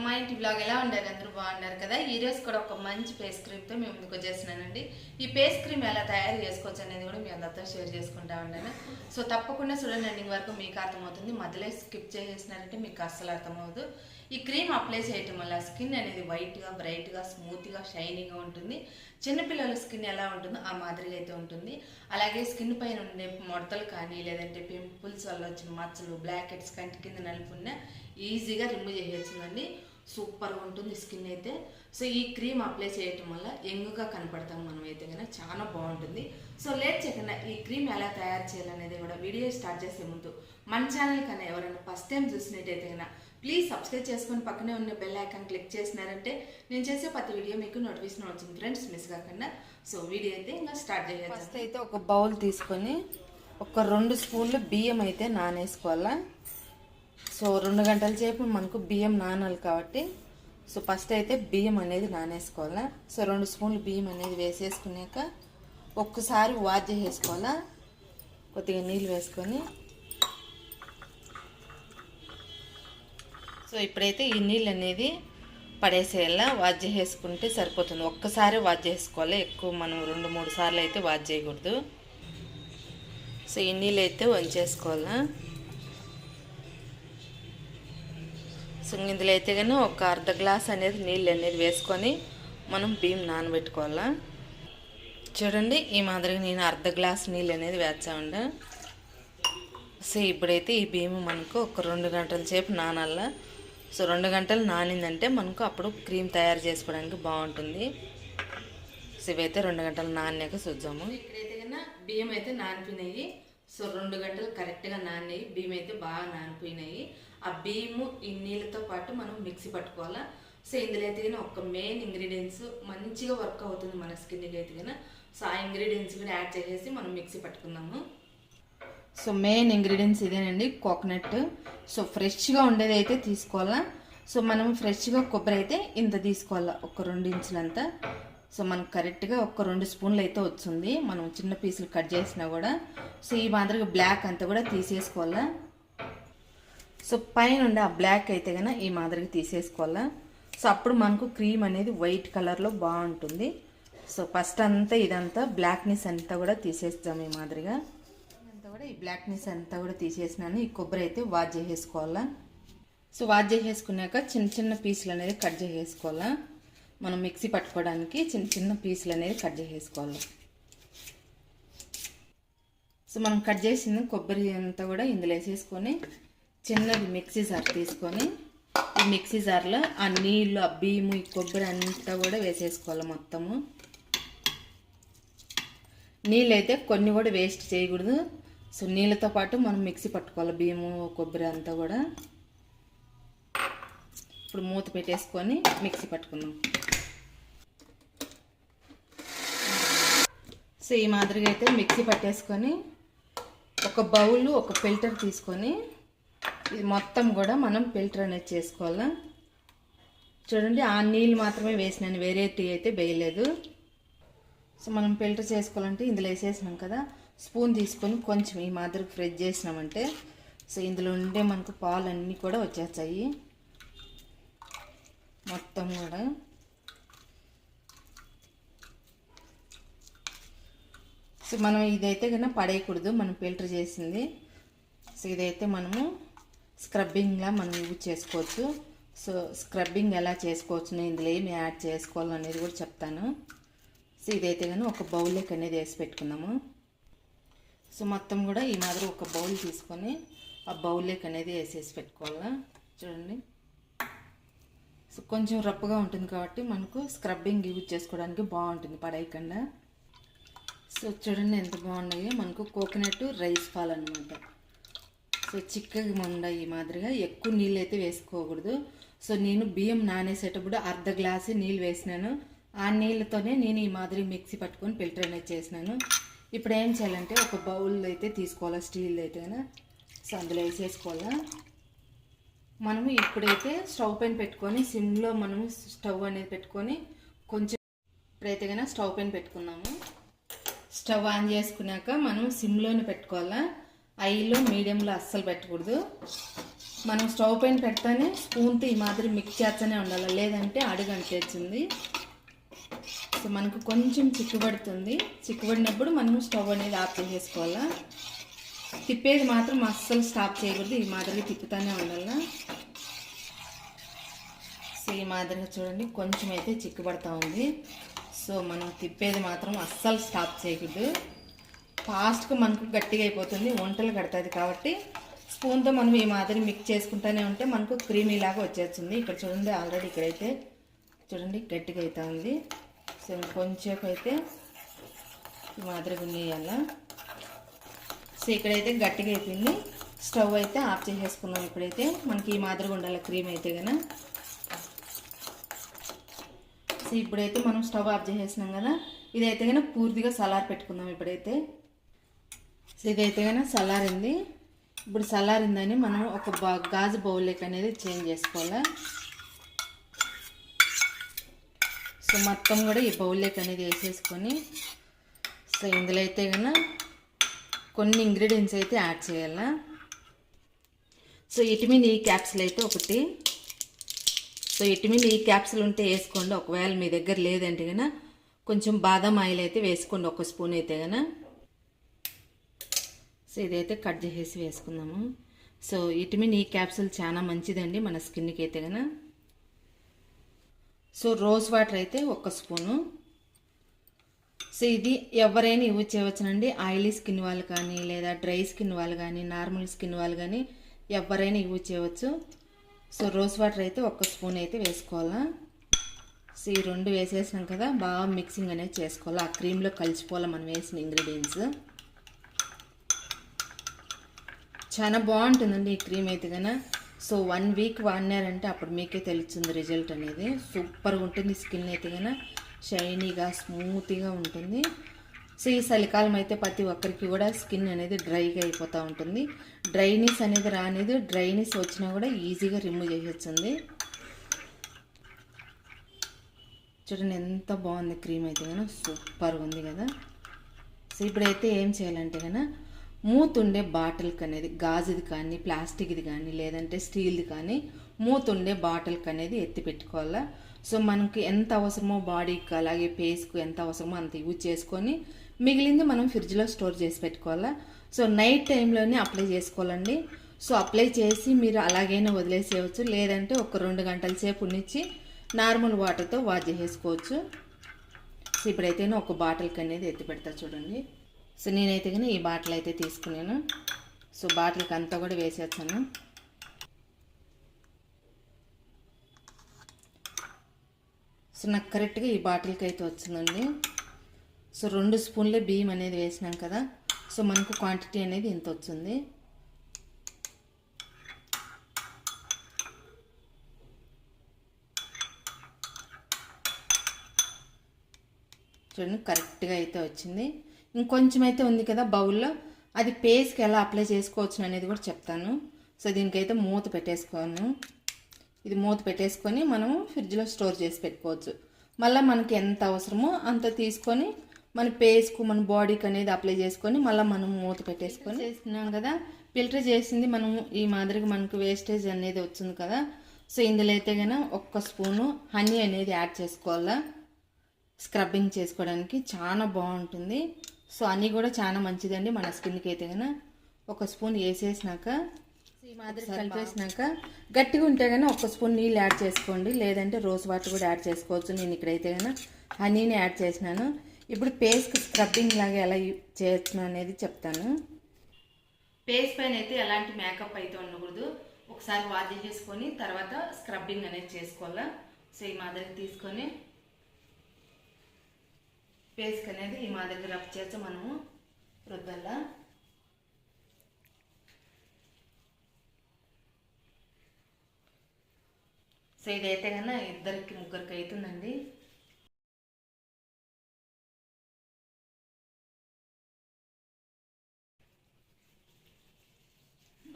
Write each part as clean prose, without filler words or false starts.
మా ఇంటి బ్లాగ్ ఎలా ఉండారు? అందరూ బాగున్నారు కదా. ఈ రోజు కూడా ఒక మంచి ఫేస్ క్రీమ్తో మేము ముందుకు వచ్చేస్తున్నానండి. ఈ ఫేస్ క్రీమ్ ఎలా తయారు చేసుకోవచ్చు అనేది కూడా మీ అందరితో షేర్ చేసుకుంటా ఉన్నాను. సో తప్పకుండా చూడండి, ఎండింగ్ వరకు మీకు అర్థమవుతుంది. మధ్యలో స్కిప్ చేసేసినారంటే మీకు అస్సలు అర్థమవుతుంది. ఈ క్రీమ్ అప్లై చేయటం వల్ల స్కిన్ అనేది వైట్గా, బ్రైట్గా, స్మూత్గా, షైనీగా ఉంటుంది. చిన్నపిల్లల స్కిన్ ఎలా ఉంటుందో ఆ మాదిరిగా అయితే ఉంటుంది. అలాగే స్కిన్ పైన ఉండే ముడతలు కానీ, లేదంటే పింపుల్స్ వల్ల వచ్చిన మచ్చలు, బ్లాక్ హెడ్స్, కంటి కింద నలుపున్న ఈజీగా రిమూవ్ చేయొచ్చునండి. సూపర్గా ఉంటుంది స్కిన్ అయితే. సో ఈ క్రీమ్ అప్లై చేయటం వల్ల యంగ్గా కనపడతాం మనం అయితే కనుక చాలా బాగుంటుంది. సో లేట్ చేయకుండా ఈ క్రీమ్ ఎలా తయారు చేయాలనేది కూడా వీడియో స్టార్ట్ చేసే ముందు మన ఛానల్ కన్నా ఎవరైనా ఫస్ట్ టైం చూసినట్టయితే కనుక ప్లీజ్ సబ్స్క్రైబ్ చేసుకొని పక్కనే ఉన్న బెల్ ఐకాన్ క్లిక్ చేసినారంటే నేను చేసే ప్రతి వీడియో మీకు నోటిఫికేషన్ వచ్చింది ఫ్రెండ్స్, మిస్ కాకుండా. సో వీడియో అయితే ఇంకా స్టార్ట్ చేయాలి. ఫస్ట్ అయితే ఒక బౌల్ తీసుకొని ఒక 2 స్పూన్లు బియ్యం అయితే నానేసుకోవాలా. సో 2 గంటల సేపు మనకు బియ్యం నానాలి కాబట్టి సో ఫస్ట్ అయితే బియ్యం అనేది నానేసుకోవాలా. సో 2 స్పూన్లు బియ్యం అనేది వేసేసుకున్నాక ఒక్కసారి వాష్ చేసేసుకోవాలా. కొద్దిగా నీళ్ళు వేసుకొని సో ఇప్పుడైతే ఈ నీళ్ళు అనేది పడేసేయాలా. వాష్ చేసేసుకుంటే సరిపోతుంది. ఒక్కసారి వాష్ చేసుకోవాలి, ఎక్కువ మనం 2-3 సార్లు అయితే వాష్ చేయకూడదు. సో ఈ నీళ్ళు అయితే వంచేసుకోవాలా. సో ఇందులో అయితే కానీ ఒక అర్ధ గ్లాస్ అనేది నీళ్ళు అనేది వేసుకొని మనం బియ్యం నానబెట్టుకోవాలా. చూడండి, ఈ మాదిరిగా నేను అర్ధ గ్లాస్ నీళ్ళు అనేది వేస్తామండి. సో ఇప్పుడైతే ఈ బియ్యం మనకు ఒక 2 గంటల సేపు నానాలా. సో 2 గంటలు నానిందంటే మనకు అప్పుడు క్రీమ్ తయారు చేసుకోవడానికి బాగుంటుంది. సో ఇవైతే 2 గంటలు నానాక చూద్దాము. ఇక్కడైతే కన్నా బియ్యం అయితే నానిపోయినాయి. సో 2 గంటలు కరెక్ట్గా నానినాయి. బియ్యం అయితే బాగా నానిపోయినాయి. ఆ బియ్యము ఈ నీళ్ళతో పాటు మనం మిక్సీ పట్టుకోవాలా. సో ఇందులో అయితే కానీ ఒక మెయిన్ ఇంగ్రీడియంట్స్ మంచిగా వర్క్ అవుతుంది మన స్కిన్కి అయితే కానీ. సో ఆ ఇంగ్రీడియంట్స్ కూడా యాడ్ చేసేసి మనం మిక్సీ పట్టుకుందాము. సో మెయిన్ ఇంగ్రీడియంట్స్ ఇదేనండి, కోకోనట్. సో ఫ్రెష్గా ఉండేది అయితే తీసుకోవాలా. సో మనం ఫ్రెష్గా కొబ్బరి అయితే ఇంత తీసుకోవాలా, ఒక 2 ఇంచులంతా. సో మనకు కరెక్ట్గా ఒక 2 స్పూన్లు అయితే వచ్చింది. మనం చిన్న పీసులు కట్ చేసినా కూడా. సో ఈ మాదిరిగా బ్లాక్ అంతా కూడా తీసేసుకోవాలా. సో పైన ఉండే ఆ బ్లాక్ అయితే కనుక ఈ మాదిరిగా తీసేసుకోవాలా. సో అప్పుడు మనకు క్రీమ్ అనేది వైట్ కలర్లో బాగుంటుంది. సో ఫస్ట్ అంతా ఇదంతా బ్లాక్నెస్ అంతా కూడా తీసేస్తాం. ఈ మాదిరిగా అంతా కూడా ఈ బ్లాక్నెస్ అంతా కూడా తీసేసినాను. ఈ కొబ్బరి అయితే వాష్ చేసేసుకోవాలా. సో వాష్ చేసేసుకున్నాక చిన్న చిన్న పీసులు అనేది కట్ చేసేసుకోవాలా. మనం మిక్సీ పట్టుకోవడానికి చిన్న చిన్న పీసులు అనేది కట్ చేసేసుకోవాలి. సో మనం కట్ చేసిన కొబ్బరి అంతా కూడా ఇందులో వేసేసుకొని చిన్నది మిక్సీ జార్ తీసుకొని ఈ మిక్సీ జార్లో ఆ నీళ్ళు, ఆ బియ్యము, ఈ కొబ్బరి అంతా కూడా వేసేసుకోవాలి మొత్తము. నీళ్ళు అయితే కొన్ని కూడా వేస్ట్ చేయకూడదు. సో నీళ్ళతో పాటు మనం మిక్సీ పట్టుకోవాలి బియ్యము, కొబ్బరి అంతా కూడా. ఇప్పుడు మూత పెట్టేసుకొని మిక్సీ పట్టుకుందాం. సో ఈ మాదిరిగా అయితే మిక్సీ పట్టేసుకొని ఒక బౌల్, ఒక ఫిల్టర్ తీసుకొని ఇది మొత్తం కూడా మనం ఫిల్టర్ అనేది చేసుకోవాలా. చూడండి, ఆ నీళ్ళు మాత్రమే వేసినాను, వేరే టీ అయితే వేయలేదు. సో మనం ఫిల్టర్ చేసుకోవాలంటే ఇందులో వేసేసినాం కదా, స్పూన్ తీసుకొని కొంచెం ఈ మాదిరి ఫ్రెష్ చేసినామంటే సో ఇందులో ఉండే మనకు పాలు అన్నీ కూడా వచ్చేస్తాయి మొత్తం కూడా. సో మనం ఇదైతే కన్నా పడేయకూడదు, మనం ఫిల్టర్ చేసింది. సో ఇదైతే మనము స్క్రబ్బింగ్లా మనం యూజ్ చేసుకోవచ్చు. సో స్క్రబ్బింగ్ ఎలా చేసుకోవచ్చు, నేను ఇందులో ఏమి యాడ్ చేసుకోవాలనేది కూడా చెప్తాను. సో ఇదైతే కానీ ఒక బౌల్లోకి అనేది వేసి పెట్టుకున్నాము. సో మొత్తం కూడా ఈ మాదిరి ఒక బౌల్ తీసుకొని ఆ బౌల్లోకి అనేది వేసేసి పెట్టుకోవాలా. చూడండి, సో కొంచెం రప్పుగా ఉంటుంది కాబట్టి మనకు స్క్రబ్బింగ్ యూజ్ చేసుకోవడానికి బాగుంటుంది, పడేయకుండా. సో చూడండి ఎంత బాగున్నాయో, మనకు కోకోనట్ రైస్ పాలు అనమాట. సో చిక్కగా ఉండాయి. ఈ మాదిరిగా ఎక్కువ నీళ్ళు అయితే వేసుకోకూడదు. సో నేను బియ్యం నానేసేటప్పుడు అర్ధ గ్లాసు నీళ్ళు వేసినాను. ఆ నీళ్ళతోనే నేను ఈ మాదిరి మిక్సీ పట్టుకొని ఫిల్టర్ అనేది చేసినాను. ఇప్పుడు ఏం చేయాలంటే ఒక బౌల్ అయితే తీసుకోవాలా, స్టీల్ అయితే. సో అందులో వేసేసుకోవాలా. మనము ఇప్పుడైతే స్టవ్ పైన పెట్టుకొని సిమ్లో మనము స్టవ్ అనేది పెట్టుకొని కొంచెం ఇప్పుడైతే కనుక స్టవ్ పైన పెట్టుకున్నాము. స్టవ్ ఆన్ చేసుకున్నాక మనం సిమ్లోనే పెట్టుకోవాలా, హైలో మీడియంలో అస్సలు పెట్టకూడదు. మనం స్టవ్ పైన పెడతానే స్పూన్తో ఈ మాదిరి మిక్స్ చేస్తూనే ఉండాలి, లేదంటే అడుగు అంటేస్తుంది. సో మనకు కొంచెం చిక్కుబడుతుంది, చిక్కుబడినప్పుడు మనం స్టవ్ అనేది ఆఫ్ చేసేసుకోవాలా. తిప్పేది మాత్రం అస్సలు స్టాప్ చేయకూడదు, ఈ మాదిరిగా తిప్పుతూనే ఉండాలి. సో ఈ మాదిరిగా చూడండి కొంచెం అయితే చిక్కుబడతా ఉంది. సో మనం తిప్పేది మాత్రం అస్సలు స్టాప్ చేయకూడదు, ఫాస్ట్గా మనకు గట్టిగా అయిపోతుంది, వంటలు కడుతుంది. కాబట్టి స్పూన్తో మనం ఈ మాదిరి మిక్స్ చేసుకుంటూనే ఉంటే మనకు క్రీమీ లాగా వచ్చేస్తుంది. ఇక్కడ చూడండి ఆల్రెడీ ఇక్కడైతే చూడండి గట్టిగా అవుతా ఉంది. సో కొంచెం అయితే ఈ మాదిరిగా ఉన్నయాల. సో ఇక్కడైతే గట్టిగా అయిపోయింది, స్టవ్ అయితే ఆఫ్ చేసేసుకున్నాం. ఇప్పుడైతే మనకి ఈ మాదిరిగా ఉండాలి క్రీమ్ అయితే కనుక. సో ఇప్పుడైతే మనం స్టవ్ ఆఫ్ చేసేసినాం కదా, ఇదైతే కనుక పూర్తిగా సలార్ పెట్టుకుందాం ఇప్పుడైతే. సో ఇదైతే కనుక చల్లారింది. ఇప్పుడు చల్లారిందని మనం ఒక గాజు బౌల్లోకి అనేది చేంజ్ చేసుకోవాలి. సో మొత్తం కూడా ఈ బౌల్లోకి అనేది వేసేసుకొని, సో ఇందులో అయితే కనుక కొన్ని ఇంగ్రీడియంట్స్ అయితే యాడ్ చేయాలి. సో విటమిన్ ఈ క్యాప్సూల్ అయితే ఒకటి. సో విటమిన్ ఈ క్యాప్సూల్ ఉంటే వేసుకోండి, ఒకవేళ మీ దగ్గర లేదంటే కనుక కొంచెం బాదం ఆయిల్ అయితే వేసుకోండి, ఒక స్పూన్ అయితే కనుక. సో ఇదైతే కట్ చేసేసి వేసుకుందాము. సో విటమిన్ ఈ క్యాప్సూల్ చాలా మంచిదండి మన స్కిన్కి అయితే కనుక. సో రోజ్ వాటర్ అయితే ఒక స్పూను. సో ఇది ఎవరైనా యూజ్ చేయవచ్చునండి, ఆయిలీ స్కిన్ వాళ్ళు కానీ, లేదా డ్రై స్కిన్ వాళ్ళు కానీ, నార్మల్ స్కిన్ వాళ్ళు కానీ ఎవరైనా యూజ్ చేయవచ్చు. సో రోజ్ వాటర్ అయితే ఒక స్పూన్ అయితే వేసుకోవాలా. సో ఈ రెండు వేసేసినాం కదా, బాగా మిక్సింగ్ అనేది చేసుకోవాలి, ఆ క్రీమ్లో కలిసిపోవాలి మనం వేసిన ఇంగ్రీడియంట్స్. చాలా బాగుంటుందండి ఈ క్రీమ్ అయితే కనుక. సో 1 వీక్ వాడినారంటే అప్పుడు మీకే తెలుస్తుంది రిజల్ట్ అనేది. సూపర్గా ఉంటుంది స్కిన్ అయితే కనుక, షైనీగా స్మూత్గా ఉంటుంది. సో ఈ చలికాలం అయితే ప్రతి ఒక్కరికి కూడా స్కిన్ అనేది డ్రైగా అయిపోతూ ఉంటుంది. డ్రైనెస్ అనేది రానిది, డ్రైనెస్ వచ్చినా కూడా ఈజీగా రిమూవ్ చేసేస్తుంది. చూడండి ఎంత బాగుంది క్రీమ్ అయితే కనుక, సూపర్గా ఉంది కదా. సో ఇప్పుడైతే ఏం చేయాలంటే కనుక మూతుండే బాటిల్కి అనేది, గాజుది కానీ ప్లాస్టిక్ది కానీ లేదంటే స్టీల్ది కానీ మూతుండే బాటిల్కి అనేది ఎత్తి పెట్టుకోవాలా. సో మనకి ఎంత అవసరమో బాడీకి అలాగే ఫేస్కు ఎంత అవసరమో అంత యూజ్ చేసుకొని మిగిలింది మనం ఫ్రిడ్జ్లో స్టోర్ చేసి పెట్టుకోవాలా. సో నైట్ టైంలోనే అప్లై చేసుకోవాలండి. సో అప్లై చేసి మీరు అలాగైనా వదిలేసేయచ్చు, లేదంటే ఒక 2 గంటల సేపు ఉంచి నార్మల్ వాటర్తో వాష్ చేసేసుకోవచ్చు. సో ఇప్పుడైతే ఒక బాటిల్కి అనేది ఎత్తి పెడతా చూడండి. సో నేనైతే కానీ ఈ బాటిల్ అయితే తీసుకున్నాను. సో బాటిల్కి అంతా కూడా వేసేస్తాను. సో నాకు కరెక్ట్గా ఈ బాటిల్కి అయితే వచ్చిందండి. సో 2 స్పూన్లే బియ్యం అనేది వేసినాం కదా, సో మనకు క్వాంటిటీ అనేది ఇంత వచ్చింది. చూడండి కరెక్ట్గా అయితే వచ్చింది. ఇంకొంచెం అయితే ఉంది కదా బౌల్లో, అది పేస్కి ఎలా అప్లై చేసుకోవచ్చు అనేది కూడా చెప్తాను. సో దీనికైతే మూత పెట్టేసుకోను. ఇది మూత పెట్టేసుకొని మనము ఫ్రిడ్జ్లో స్టోర్ చేసి పెట్టుకోవచ్చు. మళ్ళీ మనకి ఎంత అవసరమో అంత తీసుకొని మన ఫేస్కు మన బాడీకి అనేది అప్లై చేసుకొని మళ్ళీ మనం మూత పెట్టేసుకొని చేసుకున్నాం కదా. ఫిల్టర్ చేసింది మనము ఈ మాదిరిగా మనకు వేస్టేజ్ అనేది వచ్చింది కదా. సో ఇందులో అయితే కనుక 1 స్పూను హనీ అనేది యాడ్ చేసుకోవాలా, స్క్రబ్బింగ్ చేసుకోవడానికి చాలా బాగుంటుంది. సో హనీ కూడా చాలా మంచిదండి మన స్కిన్కి అయితే కనుక. 1 స్పూన్ వేసేసినాక ఈ మాదిరి కలిపేసినాక గట్టిగా ఉంటే కానీ 1 స్పూన్ నీళ్ళు యాడ్ చేసుకోండి, లేదంటే రోజ్ వాటర్ కూడా యాడ్ చేసుకోవచ్చు. నేను ఇక్కడైతే కనుక హనీని యాడ్ చేసినాను. ఇప్పుడు ఫేస్కి స్క్రబ్బింగ్ లాగా ఎలా చేయొచ్చు అనేది చెప్తాను. ఫేస్ పైన అయితే ఎలాంటి మేకప్ అయితే ఉండకూడదు, ఒకసారి వాష్ చేసుకొని తర్వాత స్క్రబ్బింగ్ అనేది చేసుకోవాలా. సో ఈ మాదిరి తీసుకొని ఫేస్కి అనేది ఈ మాదిరిగా రబ్ చేస్తే మనము రుద్దల్లా. సో ఇదైతే కన్నా 2-3 అవుతుందండి.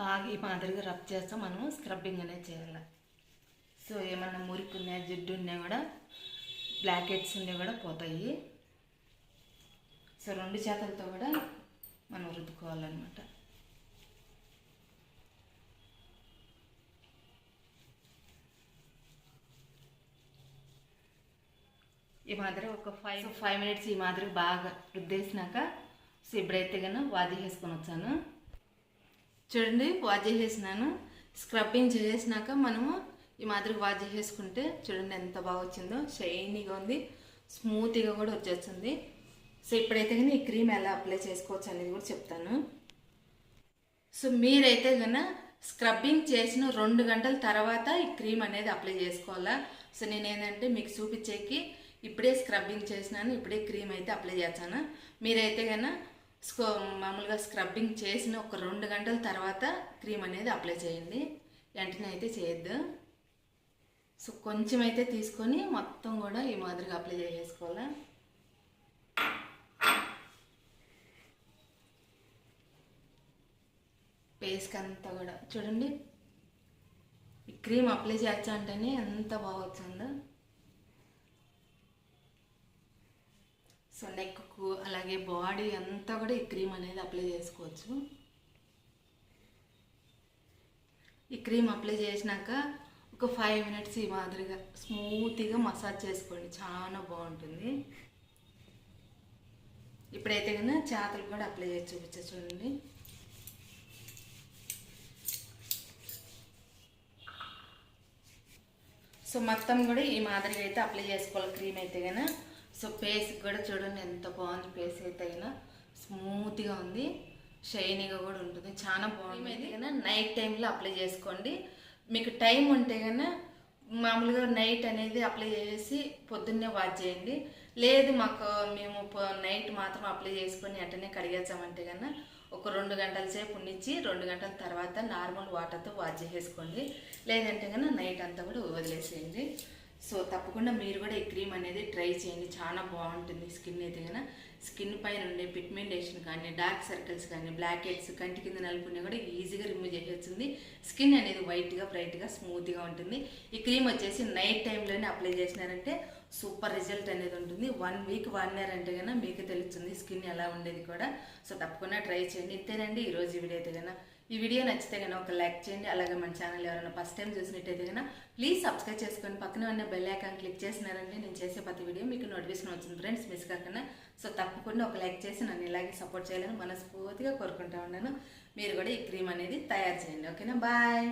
బాగా ఈ మాదిరిగా రబ్ చేస్తే మనం స్క్రబ్బింగ్ అనేది చేయాలి. సో ఏమన్నా మురికి ఉన్నా జిడ్డు ఉన్నా కూడా బ్లాక్ హెడ్స్ ఉన్నా కూడా పోతాయి. సో 2 చేతులతో కూడా మనం రుద్దుకోవాలన్నమాట. ఈ మాదిరి ఒక 5 మినిట్స్ ఈ మాదిరి బాగా రుద్దేసినాక సో ఇప్పుడైతే కన్నా వాజ్ చేసుకొని వచ్చాను. చూడండి వాజ్ చేసేసినాను. స్క్రబ్బింగ్ చేసేసినాక మనము ఈ మాదిరి వాజ్ చేసుకుంటే చూడండి ఎంత బాగా వచ్చిందో, షైనీగా ఉంది, స్మూత్గా కూడా వచ్చేస్తుంది. సో ఇప్పుడైతే కానీ ఈ క్రీమ్ ఎలా అప్లై చేసుకోవచ్చు అనేది కూడా చెప్తాను. సో మీరైతే కన్నా స్క్రబ్బింగ్ చేసిన 2 గంటల తర్వాత ఈ క్రీమ్ అనేది అప్లై చేసుకోవాలా. సో నేనేంటంటే మీకు చూపించేకి ఇప్పుడే స్క్రబ్బింగ్ చేసినాను, ఇప్పుడే క్రీమ్ అయితే అప్లై చేస్తాను. మీరైతే కన్నా మామూలుగా స్క్రబ్బింగ్ చేసిన ఒక 2 గంటల తర్వాత క్రీమ్ అనేది అప్లై చేయండి, వెంటనే అయితే చేయొద్దు. సో కొంచెం అయితే తీసుకొని మొత్తం కూడా ఈ మాదిరిగా అప్లై చేసేసుకోవాలా. ఫేస్కి అంతా కూడా చూడండి ఈ క్రీమ్ అప్లై చేయొచ్చా అంటేనే ఎంత బాగా వచ్చిందో. సో నెక్కు అలాగే బాడీ అంతా కూడా ఈ క్రీమ్ అనేది అప్లై చేసుకోవచ్చు. ఈ క్రీమ్ అప్లై చేసినాక ఒక 5 మినిట్స్ ఈ మాదిరిగా స్మూత్గా మసాజ్ చేసుకోండి, చాలా బాగుంటుంది. ఇప్పుడైతే కన్నా చేతులు కూడా అప్లై చేసి చూపించా చూడండి. సో మొత్తం కూడా ఈ మాదిరిగా అయితే అప్లై చేసుకోవాలి క్రీమ్ అయితే కన్నా. సో ఫేస్కి కూడా చూడండి ఎంత బాగుంది, ఫేస్ అయితే అయినా స్మూత్గా ఉంది, షైనీగా కూడా ఉంటుంది, చాలా బాగుంది. అయితే కన్నా నైట్ టైంలో అప్లై చేసుకోండి. మీకు టైం ఉంటే కన్నా మామూలుగా నైట్ అనేది అప్లై చేసి పొద్దున్నే వాష్ చేయండి. లేదు మేము నైట్ మాత్రం అప్లై చేసుకొని వెంటనే కడిగేసామంటే కన్నా ఒక 2 గంటల సేపు ఉండిచ్చి 2 గంటల తర్వాత నార్మల్ వాటర్తో వాష్ చేసేసుకోండి. లేదంటే కన్నా నైట్ అంతా కూడా వదిలేసేయండి. సో తప్పకుండా మీరు కూడా ఈ క్రీమ్ అనేది ట్రై చేయండి, చాలా బాగుంటుంది. స్కిన్ అయితే కన్నా స్కిన్ పైన ఉండే పిగ్మెంటేషన్ కానీ, డార్క్ సర్కిల్స్ కానీ, బ్లాక్ హెడ్స్, కంటి కింద నలుపుని కూడా ఈజీగా రిమూవ్ చేసేస్తుంది. స్కిన్ అనేది వైట్గా బ్రైట్గా స్మూత్గా ఉంటుంది. ఈ క్రీమ్ వచ్చేసి నైట్ టైంలోనే అప్లై చేసినారంటే సూపర్ రిజల్ట్ అనేది ఉంటుంది. 1 వీక్ వాడినారంటే కన్నా మీకు తెలుస్తుంది స్కిన్ ఎలా ఉండేది కూడా. సో తప్పకుండా ట్రై చేయండి. ఇంతేనండి ఈరోజు వీడియో అయితే కన్నా. ఈ వీడియో నచ్చితే కన్నా ఒక లైక్ చేయండి. అలాగే మన ఛానల్ ఎవరైనా ఫస్ట్ టైం చూసినట్టయితే కన్నా ప్లీజ్ సబ్స్క్రైబ్ చేసుకొని పక్కనే ఉన్న బెల్ ఐకాన్ క్లిక్ చేసినారంటే నేను చేసే ప్రతి వీడియో మీకు నోటిఫికేషన్ వచ్చింది ఫ్రెండ్స్, మిస్ కాకుండా. సో తప్పకుండా ఒక లైక్ చేసి నన్ను ఇలాగే సపోర్ట్ చేయాలని మనస్ఫూర్తిగా కోరుకుంటా ఉన్నాను. మీరు కూడా ఈ క్రీమ్ అనేది తయారు చేయండి. ఓకేనా, బాయ్.